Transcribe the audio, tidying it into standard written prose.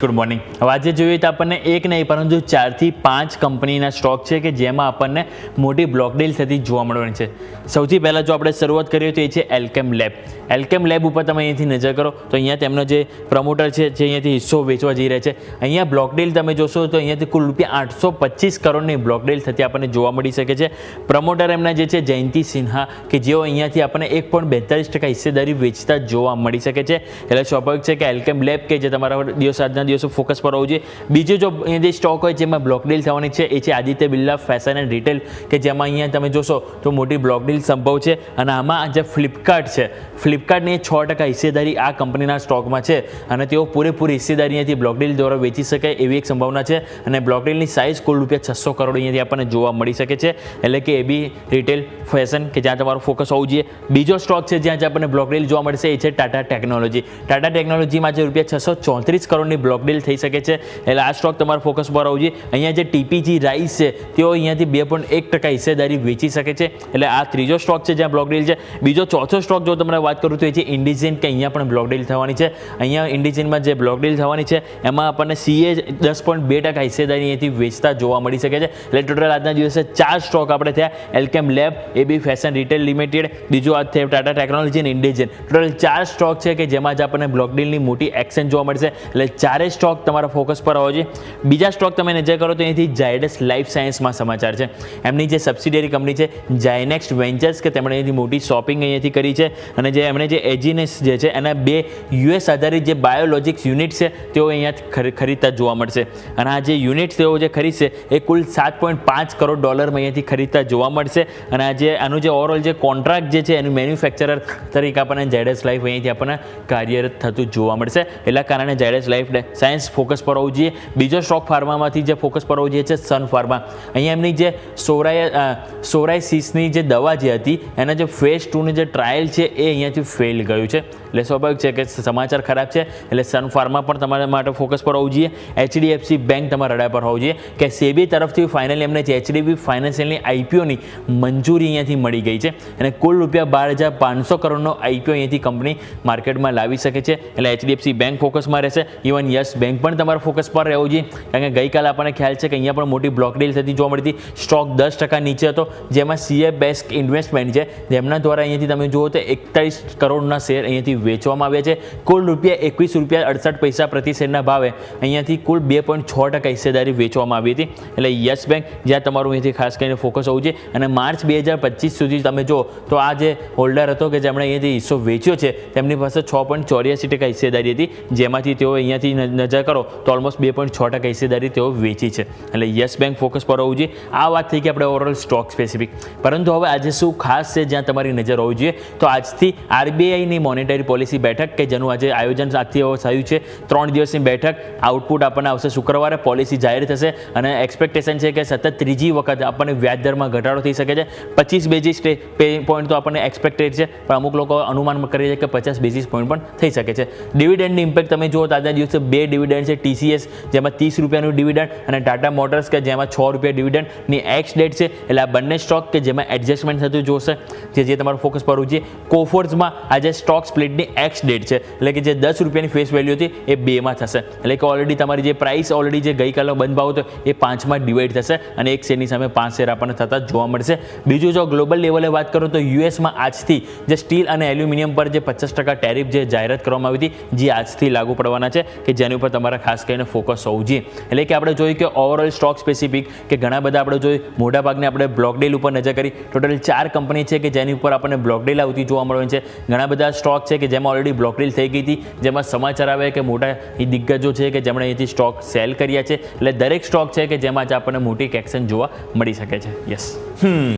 Good morning. હવે આજે જોઈએ તો આપણને એક નહીં પરંતુ 4 થી 5 કંપનીના સ્ટોક છે કે જેમાં આપણને મોટી બ્લોક ડીલ થતી જોવા મળવાની છે. સૌથી પહેલાં જો આપણે શરૂઆત કરીએ તો એ છે એલ્કેમ લેબ. એલ્કેમ લેબ ઉપર તમે અહીંયાથી નજર કરો તો અહીંયા તેમનો જે પ્રમોટર છે જે અહીંયાથી હિસ્સો વેચવા જઈ રહ્યા છે. અહીંયા બ્લોક ડીલ તમે જોશો તો અહીંયાથી કુલ ₹825 કરોડની બ્લોક ડીલ થતી આપણને જોવા મળી શકે છે. પ્રમોટર એમના જે છે જયંતિ સિન્હા કે જેઓ અહીંયાથી આપણને 1.42% હિસ્સેદારી વેચતા જોવા મળી શકે છે. એટલે સ્વાભાવિક છે કે એલ્કેમ લેબ કે જે તમારા આજના દિવસો ફોકસ પર હોવું જોઈએ. બીજો જો જે સ્ટોક હોય જેમાં બ્લોક ડીલ થવાની છે એ છે Aditya Birla fashion and retail કે જેમાં અહીંયા તમે જોશો તો મોટી બ્લોક ડીલ સંભવ છે. અને આમાં જે ફ્લિપકાર્ટ છે ફ્લિપકાર્ટની 6% હિસ્સેદારી આ કંપનીના સ્ટોકમાં છે અને તેઓ પૂરેપૂરી હિસ્સેદારી અહીંયાથી બ્લોક ડીલ દ્વારા વેચી શકે એવી એક સંભાવના છે. અને બ્લોક ડીલની સાઇઝ કુલ ₹600 કરોડ અહીંયાથી આપણને જોવા મળી શકે છે. એટલે કે એ બી રિટેલ ફેશન કે જ્યાં તમારું ફોકસ હોવું જોઈએ. બીજો સ્ટોક છે જ્યાં આપણને બ્લોક ડીલ જોવા મળશે એ છે ટાટા ટેકનોલોજી. ટાટા ટેકનોલોજીમાં જે ₹634 કરોડની બ્લોક ડીલ થઈ શકે છે. એટલે આ સ્ટોક તમારા ફોકસ પર હોવું જોઈએ. અહીંયા જે ટીપીજી રાઈસ છે તેઓ અહીંયાથી 2.1% હિસ્સેદારી વેચી શકે છે. એટલે આ ત્રીજો સ્ટોક છે જ્યાં બ્લોક ડીલ છે. બીજો ચોથો સ્ટોક જો તમને વાત કરું તો એ છે ઇન્ડિઝીન કે અહીંયા પણ બ્લોક ડીલ થવાની છે. અહીંયા ઇન્ડિઝીનમાં જે બ્લોક ડીલ થવાની છે એમાં આપણને સીએ 10.2% હિસ્સેદારી અહીંયાથી વેચતા જોવા મળી શકે છે. એટલે ટોટલ આજના દિવસે 4 સ્ટોક આપણે થયા એલ્કેમ લેબ, એબી ફેશન રિટેલ લિમિટેડ, બીજો આ થયો ટાટા ટેકનોલોજી અને ઇન્ડિઝીન. ટોટલ 4 સ્ટોક છે કે જેમાં જ આપણને બ્લોક ડીલની મોટી એક્શન જોવા મળશે. એટલે ચારેય સ્ટોક તમારા ફોકસ પર હોવો જોઈએ. બીજા સ્ટોક તમે નજર કરો તો અહીંથી ઝાયડસ લાઈફ સાયન્સમાં સમાચાર છે. એમની જે સબસિડિયરી કંપની છે ઝાયનેક્સ વેન્ચર્સ કે તેમણે અહીંથી મોટી શોપિંગ અહીંયાથી કરી છે. અને જે એમણે જે એજીનેસ જે છે એના 2 યુએસ આધારિત જે બાયોલોજિક્સ યુનિટ છે તેઓ અહીંયા ખરીદતા જોવા મળશે. અને આ જે યુનિટ તેઓ જે ખરીદશે એ કુલ $7.5 કરોડ અહીંયાથી ખરીદતા જોવા મળશે. અને આ જે આનું જે ઓવરઓલ જે કોન્ટ્રાક્ટ જે છે એનું મેન્યુફેક્ચરર તરીકે આપણને ઝાયડસ લાઈફ અહીંયાથી આપણને કાર્યરત થતું જોવા મળશે. એટલા કારણે ઝાયડસ લાઈફ સાયન્સ ફોકસ પર હોવું જોઈએ. બીજો સ્ટોક ફાર્મામાંથી જે ફોકસ પર હોવું જોઈએ છે સન ફાર્મા. અહીંયા એમની જે સોરાયસિસની જે દવા જે હતી એના જે ફેઝ 2નું જે ટ્રાયલ છે એ અહીંયાથી ફેલ ગયું છે. એટલે સ્વાભાવિક છે કે સમાચાર ખરાબ છે. એટલે સન ફાર્મા પણ તમારા માટે ફોકસ પર હોવું જોઈએ. એચડીએફસી બેંક તમારા રડા પર હોવું જોઈએ કે સેબી તરફથી ફાઇનલી એમને જે એચડીબી ફાઇનાન્શિયલની આઈપીઓની મંજૂરી અહીંયાથી મળી ગઈ છે. અને કુલ ₹12,500 કરોડનો આઈપીઓ અહીંયાથી કંપની માર્કેટમાં લાવી શકે છે. એટલે એચડીએફસી બેંક ફોકસમાં રહેશે. ઇવન યસ બેંક પણ તમારા ફોકસ પર રહેવું જોઈએ. કારણ કે ગઈકાલે આપણને ખ્યાલ છે કે અહીંયા પણ મોટી બ્લોક ડીલ થતી જોવા મળી હતી. સ્ટોક 10% નીચે હતો જેમાં સીએ બેસ્ક ઇન્વેસ્ટમેન્ટ છે જેમના દ્વારા અહીંયાથી તમે જુઓ તો 41 કરોડના શેર અહીંયાથી વેચવામાં આવ્યા છે. કુલ ₹21.68 પ્રતિ શેરના ભાવે અહીંયાથી કુલ 2.6% હિસ્સેદારી વેચવામાં આવી હતી. એટલે યસ બેંક જ્યાં તમારું અહીંયાથી ખાસ કરીને ફોકસ હોવું જોઈએ. અને માર્ચ 2025 સુધી તમે જુઓ તો આ જે હોલ્ડર હતો કે જેમણે અહીંયાથી હિસ્સો વેચ્યો છે તેમની પાસે 6.84% હિસ્સેદારી હતી જેમાંથી તેઓ અહીંયાથી નજર કરો તો ઓલમોસ્ટ 2.6% હિસ્સેદારી તેઓ વેચી છે. એટલે યસ બેંક ફોકસ પર હોવું જોઈએ. આ વાત થઈ કે આપણે ઓવરઓલ સ્ટોક સ્પેસિફિક. પરંતુ હવે આજે શું ખાસ છે જ્યાં તમારી નજર હોવી જોઈએ તો આજથી આરબીઆઈની મોનેટરી પોલિસી બેઠક કે જેનું આજે આયોજન આજથી થયું છે 3 દિવસની બેઠક. આઉટપુટ આપણને આવશે શુક્રવારે. પોલિસી જાહેર થશે અને એક્સપેક્ટેશન છે કે સતત ત્રીજી વખત આપણને વ્યાજ દરમાં ઘટાડો થઈ શકે છે. 25 બેઝિસ પોઈન્ટ તો આપણને એક્સપેક્ટેડ છે પણ અમુક લોકો અનુમાન કરે છે કે 50 બેઝિસ પોઈન્ટ પણ થઈ શકે છે. ડિવિડન્ડની ઇમ્પેક્ટ તમે જુઓ તો આજના દિવસે 2 ડિવિડન્ડ છે. ટીસીએસ જેમાં ₹30 ડિવિડન્ડ અને ટાટા મોટર્સ કે જેમાં ₹6 ડિવિડન્ડની એક્સ ડેટ છે. એટલે આ બંને સ્ટોક કે જેમાં એડજસ્ટમેન્ટ થતું જોશે જે તમારું ફોકસ પર હોવું જોઈએ. કોફોર્સમાં આજે સ્ટોક સ્પ્લિટની એક્સ ડેટ છે એટલે કે જે ₹10ની ફેસ વેલ્યુ હતી એ 2માં થશે. એટલે કે ઓલરેડી તમારી જે પ્રાઇસ ઓલરેડી જે ગઈકાલે બંધ ભાવ હતો એ 5માં ડિવાઈડ થશે અને એક શેરની સામે 5 શેર આપણને થતા જોવા મળશે. બીજું જો ગ્લોબલ લેવલે વાત કરું તો યુએસમાં આજથી જે સ્ટીલ અને એલ્યુમિનિયમ પર જે 50% ટેરિફ જે જાહેરાત કરવામાં આવી હતી જે આજથી લાગુ પડવાના છે કે જેની ઉપર તમારે ખાસ કરીને ફોકસ હોવું જોઈએ. એટલે કે આપણે જોયું કે ઓવરઓલ સ્ટોક સ્પેસિફિક કે ઘણા બધા આપણે જોયું મોટાભાગની આપણે બ્લોક ડીલ ઉપર નજર કરી. ટોટલ 4 કંપની છે કે જેની ઉપર આપણને બ્લોક ડીલ આવતી જોવા મળવાની છે. ઘણા બધા સ્ટોક છે કે જેમાં ઓલરેડી બ્લોક ડીલ થઈ ગઈ હતી જેમાં સમાચાર આવે કે મોટા દિગ્ગજો છે કે જેમણે અહીંથી સ્ટોક સેલ કર્યા છે. એટલે દરેક સ્ટોક છે કે જેમાં જ આપણને મોટી એક્શન જોવા મળી શકે છે. યસ